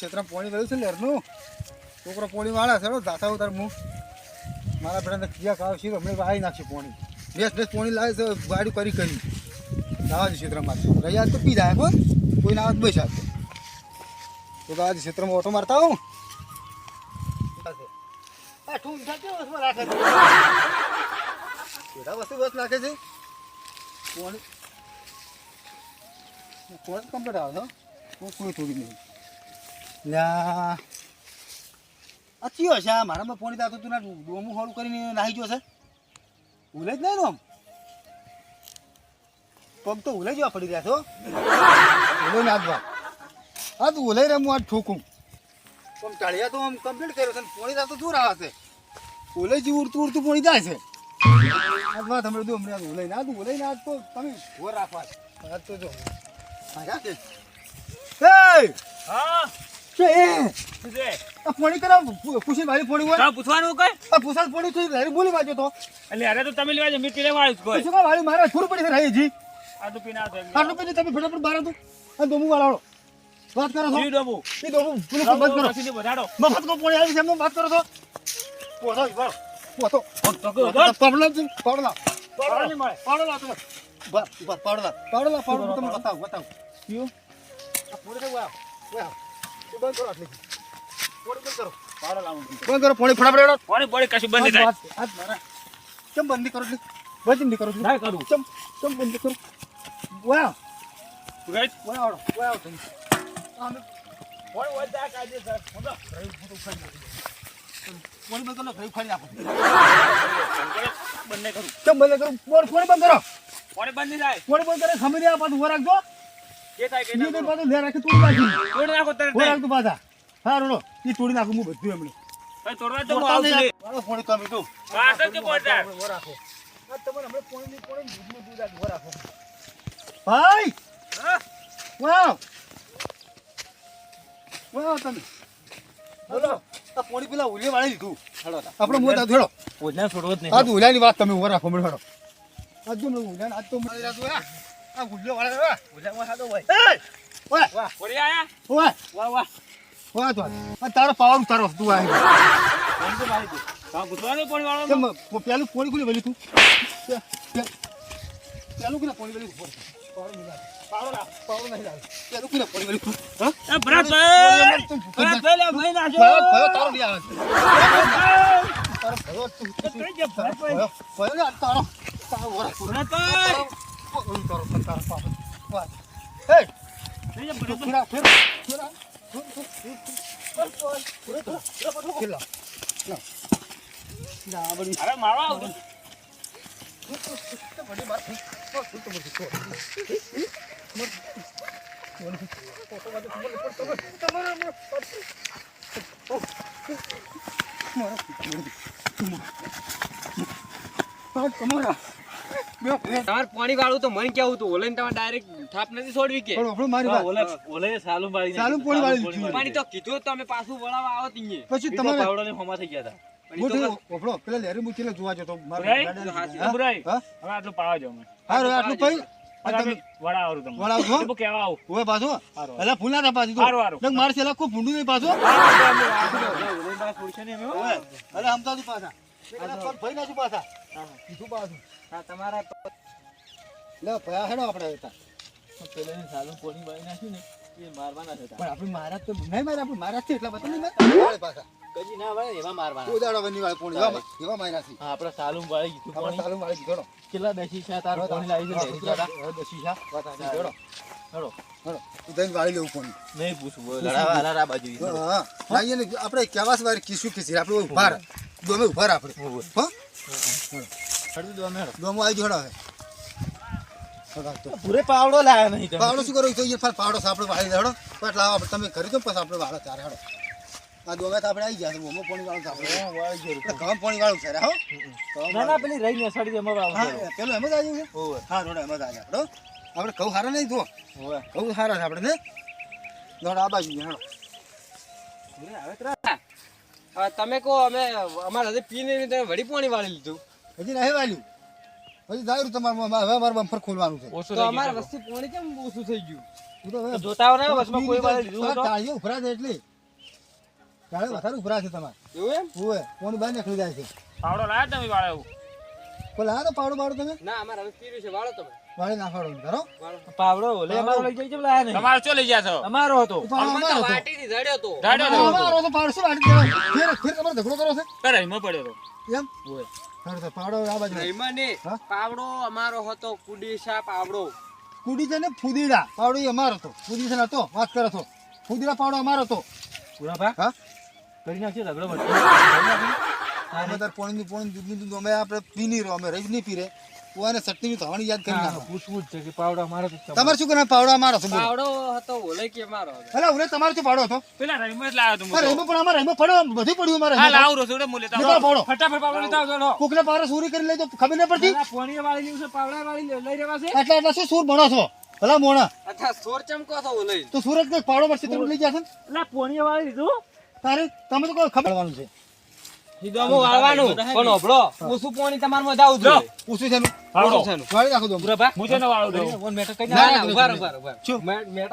ક્ષેત્રમાં પાણી વળ્યું છે લહેરનું છોકરો પાણી વાળા છે જાતા ઉતાર હું મારા બેટાને ક્યાં કાવ છે હમણાં વાળી નાખશે પાણી બેસ પાણી લાવે છે ગાડી કરી આવા જ ક્ષેત્રમાં રહ્યા તો પી જાય કોણ કોઈ ના બસ આપે તો આજ ક્ષેત્રમાં ઓટો મારતા હું રાખે છે વસ્તુ બસ નાખે છે પાણી કમ્પ્લીટ આવે છે કોઈ થોડી નહીં લ્યા અચ્યો છે આ મારામાં પાણી દાતો તું ના ડોમું હોળું કરીને નાહી ગયો છે ઉલે જ નહીં ને આમ પગ તો ઉલે જવા પડી રહ્યા છો ઉલે નાખવા હા તું ઉલે રે હું આ ઠોકું આમ ટાળિયા તો આમ કમ્પ્લીટ કર્યો છે પાણી દાતો દૂર આવે છે ઉલે જ ઉડતું પાણી જાય છે આજ વાત હમણાં દો હમણાં ઉલે ના તું ઉલે ના તો તમે ઘોર રાખવા આજ તો જો હા કે હા કે સુજે આ પાણી કરા પૂછી મારી પાણી હોય કા પૂછવાનું કઈ આ પૂછાલ પાણી તો લહેર બોલી વાજો તો એટલે અરે તો તમે લેવા જો મીઠી લેવા આવ્યું કોઈ પૂછો વાળી મારા થોડું પડી રહી જી આ તો પીના દે આટલું પછી તમે ફટાફટ બહાર આવતો આ ડોમું વાળો વાત કરો છો જી ડબુ એ ડોમું પુલિસ બંધ કરો પછી બધાડો મફત કો પાણી આવી છે એમ વાત કરો છો પોતો ઈવાળો પોતો પાવડલા પાડો મળે પાવડલા તમે બસ પાવડલા તમે બતાવો કયો આ પોરે વાવ બંધ કરો આટલી પોરે બંધ કરો પાડો લાવું બંધ કરો પાણી ફટાફટ રેડો પાણી બળી કશું બંધ થાય આજ મારા કેમ બંધ કરો એટલી બંધ નહીં કરો ના કરું કેમ બંધ કરો વાવ રાઈટ વાવ તમે આમે પાણી વધા કાજે સર સમજો પાણી બંધ કરો ફરી નાખો બંધ કરું કેમ બંધ કરું પાણી બંધ કરો પાણી બંધ થાય પાણી બંધ કરે ખમી રહ્યા પાછું વર રાખજો કે થાય કે એ પાછું લે રાખી તોડી નાખી તોડી નાખો તરત વર રાખજો પાછા હા રોડો એ તોડી નાખું હું બધું એમણે ભાઈ તોડવા તો આવશે પાણી કમી તું પાછળ કે પડતા વર રાખો આ તમારે હમણાં પાણી દૂધ વર રાખો ભાઈ હા વાવ તમે બોલો આ પાણી પેલા ઉલે વાળી લીધું આપણે મોત આ ધોડો ઓજના છોડવો જ નહીં આ ઉલાની વાત તમે વર રાખો મને હેડો આ જો મને ઉલાન આ તો મારી રાત આ ગુલ્લો વાળા ઓજના હાડો ભાઈ એ વાહ વાહ ઓરી આયા વાહ વાહ વાહ વાહ તો આ તારો પાવર ઉતારો તું આ પાણી તો મારી દે હા ગુતવાનું પાણી વાળો કેમ પેલું પાણી કુલી વેલી તું પેલું કુલે પાણી વેલી પાવર નહીં લાગે પેલું કુલે પાણી વેલી તું હા એ ભરતભાઈ ભરતભાઈ લે ભાઈ નાજો ભયો તારો લી આવે તારો ભયો તું કઈ જે ભરતભાઈ ભયો ને તારો વર ભરતભાઈ તારો પાવર વાહ હે કઈ જે ભરતભાઈ ફેરા ફેરા અરે મારવા આવું તમારે પાણી વાળું તો મને કેવું હતું ઓલે તમારે ડાયરેક્ટ થાપ નથી છોડવી કે ઓલે સાલું બાળી સાલું પોણી વાળી પાણી તો કીધું તો તમે પાછું વળાવવા આવો તીએ પછી તમારે પાવડો ને હોમા થઈ ગયા ઓફળો પેલા લેરી મૂકીને જોવા જતો હતા બુરાઈ હવે આટલું પાવા જાવ મેં હા આટલું ભાઈ તમે વડા આવરું તમે વડા આવજો. હું કેવા આવું ઓય પાછો એલા ફૂલ ના પાછી તો હારું. નક માર છેલા કો ભૂંડું નહીં પાછો છોડશે ને એમ ઓય અરે હમતા તું પાછા એકલા પગ ભઈ નાખું પાછા કીધું પાછું હા તમારા લે ભયા હેડો આપણે હતા પેલા સાલું પોણી બાળી નાખ્યું ને એ મારવાના હતા પણ આપણે મહારાજ તો નહીં મારે આપણે મહારાજ છે એટલા બધા નહીં મારે પાછા કજી ના વળે એવા મારવાના ઉદાડો બની વાળા પોણી એવા માર્યા છે હા આપણે સાલું બાળી ગયું આપણે પોણી ચાલુ વાળી દીધો કેટલા દસી છે તાર પોણી લાવી છે લેરી જતા દશી વાત આ હેડો હેડો હેડો ઉદાઈને વાળી લેવું પોણી નહીં પૂછવું લડાવા આ બાજુ હા ભાઈ એને આપણે કેવાસ વાર કીશું કીસી આપણે ઉભાર દોમે ઉભાર આપણે હો હડું દો મેળો દોમો આવી જોડો હવે પૂરે પાવડો લાયા નહીં તમે પાવડો શું કરો તો અહીંયા પાવડો આપણે વાળી દેડો પણ લાવો આપણે તમે કરી દો પછી આપણે વાળો ચારે હેડો આ દોમે તો આપણે આવી ગયા મોમો પાણી વાળું આપણે વાળી ગયું ઘઉં પાણી વાળું છે હો ના ના પેલી રહી ને સડી એમાં આવું હા પેલો એમ જ આવ્યું છે ઓવે હા રોડ એમ જ આવ્યા હેડો આપણે ઘઉં હારા નહીં જુઓ ઓવે ઘઉં હારા છે આપણે ને દોડ આ બાજુ હેડો પૂરે આવે ત્રા હવે તમે કહો અમે અમારે હજી પીને તમે વળી પાણી વાળી લીધું હજી નહીં વાળ્યું હજી દાયરું તમારે હવે મારે બમ્ફર ખોલવાનું છે ઓછું તો અમારે વસ્તી પાણી કેમ ઓછું થઈ ગયું એ તો હવે જોતા આવો ને બસમાં કોઈ વાળે લીધું હોય તો તાળીઓ ઉભરા છે એટલે તારે વધારે ઉભરા છે તમારે એવું એમ ઓવે પોણી બહાર નીકળી જાય છે પાવડો લાયા તમે વાળા એવું કોઈ લાવો તો પાવડો બાવડો તમે ના અમારે હવે પીર્યું છે વાળો તમે વાળી નાખવાડો કરો પાવડો ઓલે અમારો લઈ જઈ ચમ લાયા નહીં તમારે ચો લઈ ગયા છો અમારો હતો પાવડો અમારો હતો. વાટીથી જડ્યો તો દાડો તો અમારો તો પાવડો શું વાળી દેવાનો? ફેર તમારે ઝઘડો કરો છે કરે હિમો પડ્યો તો એમ સારું તો પાવડો આ બાજુ લાવો. એમાં ને હા? પાવડો અમારો હતો કુડીસા પાવડો કુડી છે ને ફુદીડા પાવડો ઈ અમારો હતો ફુદીડા છે ને હતો વાત કરો છો ફુદીડા પાવડો અમારો હતો પૂરા ભા હા કરી નાખશે ઝઘડો અમે તાર પોણીની દૂધની દૂધ અમે આપણે પી નહીં રહો અમે રહી જ નહીં પી રે ઓને ચટણી થવાની યાદ કરી નાખો પૂછવું જ છે કે પાવડો અમારો તો તમારે શું કરે પાવડો અમારો છે બોલો પાવડો હતો ઓલે કે અમારો હતો અલા ઓલે તમારો શું પાવડો હતો પેલા રહીમો જ લાવ્યો તો અરે એમાં પણ અમારે એમાં પડ્યો બધું પડ્યું અમારે હા લાવું રોસોડે મુ લેતા લેતા પાવડો ફટાફટ પાવડો લેતા આવજો લો કોકને પાવડો ચોરી કરી લઈ તો ખબર નહીં પડતી પોણી વાળી લીધું છે પાવડા વાળી લઈ રહેવા છે એટલે એટલે શું સૂર ભણો છો ભલા મોણા અથવા સોર ચમકો હતો ઓલે તો સુરત કે પાવડો પર ચિત્ર લઈ જશે એટલે પોણી વાળી લીધું તારે તમે તો કોઈ ખબર પડવાનું છે સીધો વાળવાનું પણ ઓભળો ઓછું પાણી તમારે માં જાવું જોઈએ પૂછ્યું છે એનું? પાવડો વાળી નાખો દો પૂરા ભા મુજે ન વાળો દો ઓન મેટર કઈ ના, ના ઉભા ઉભા શું?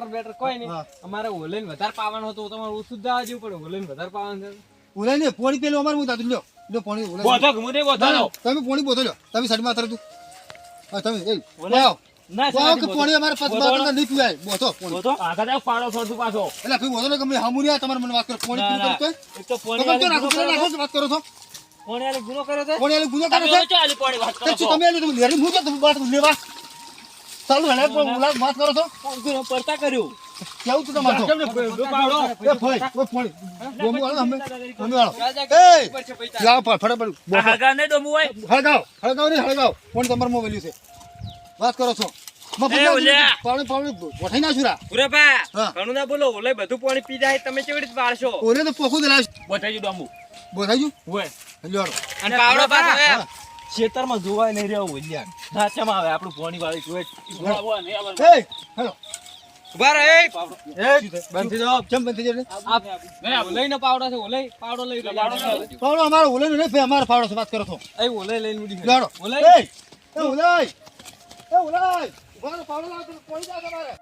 મેટર કોઈ નહીં હા. અમારે ઓલેન વધારે પાવાનું હતું તમારે ઓછું જ જવા જેવું પડે ઓલેન વધારે પાવાનું છે ઉલાઈ ને પોણી પેલું અમારું હું દાદુ લ્યો લ્યો પોણી ઉલાઈ બોધો ગમુ ને બોધો લો તમે પોણી બોધો લ્યો તમે સાઈડમાં તરત હા તમે એ ઓલા- વાવ ના વાવ કે પોણી અમારે પાસ બાટલા નહીં પીવાય બોધો પોણી બોતો આગળ જાવ પાડો છોડતું પાછો એટલે ભાઈ બોધો ને ગમે હામુરિયા તમારે મને વાત કરો પોણી ના, પીવું ના. કરો એક તો તો પોણી તમે વાળી નાખો ગુનો નાખો કર્યો છો, વાત કરો છો પોણી વાળી ગુનો કર્યો છે પોણી વાળી ગુનો કરો તમે છો ચો આલી પાણી વાત કરો તે શું તમે આલી તમે લેરી મુજો તમે વાત લેવા ચાલુ હેલે ઉલા વાત કરો છો ગુનો પડતા કર્યું કેવું તું તમારે કેમ ને પાવડો એ ભાઈ ઓય પોણી ગોમુ વાળો અમે વાળો એ જાઓ ફટાફટ આ હાગા ને ડોમુ હોય હળગાવ નહીં હળગાવ પોણી તમારે માં વેલ્યુ છે વાત કરો છો એ ઓલ્યા. પાણી પાણી વઠાઈ ના છુરા પુરાપા હા. ઘણું ના બોલો ઓલે બધું પાણી પી જાય તમે કેવી રીતે વાળશો ઓલે તો પોખું દેલા બોધાજી ડોમુ બોધાઈ ગયું હોય લ્યો અને પાવડો પાછો એમ ખેતરમાં જોવાય નહીં રહ્યો ઓલિયા ધાચામાં આવે આપણું પોણી વાળી જોવે બોવા ને આવા એ હેલો ઉભા રહે એ બંધ થઈ જાઓ કેમ બંધ થઈ જાવ ને આ ઓલે નો પાવડો છે ઓલે પાવડો લઈ લો પાવડો અમારો ઓલે નહીં ભાઈ અમારો પાવડો છે વાત કરો છો એ ઓલે લઈને ઉડી લાડો ઓલે એ ઓલાય એ ઓલાય પાવડો લાવો તો પોણી જા તમારે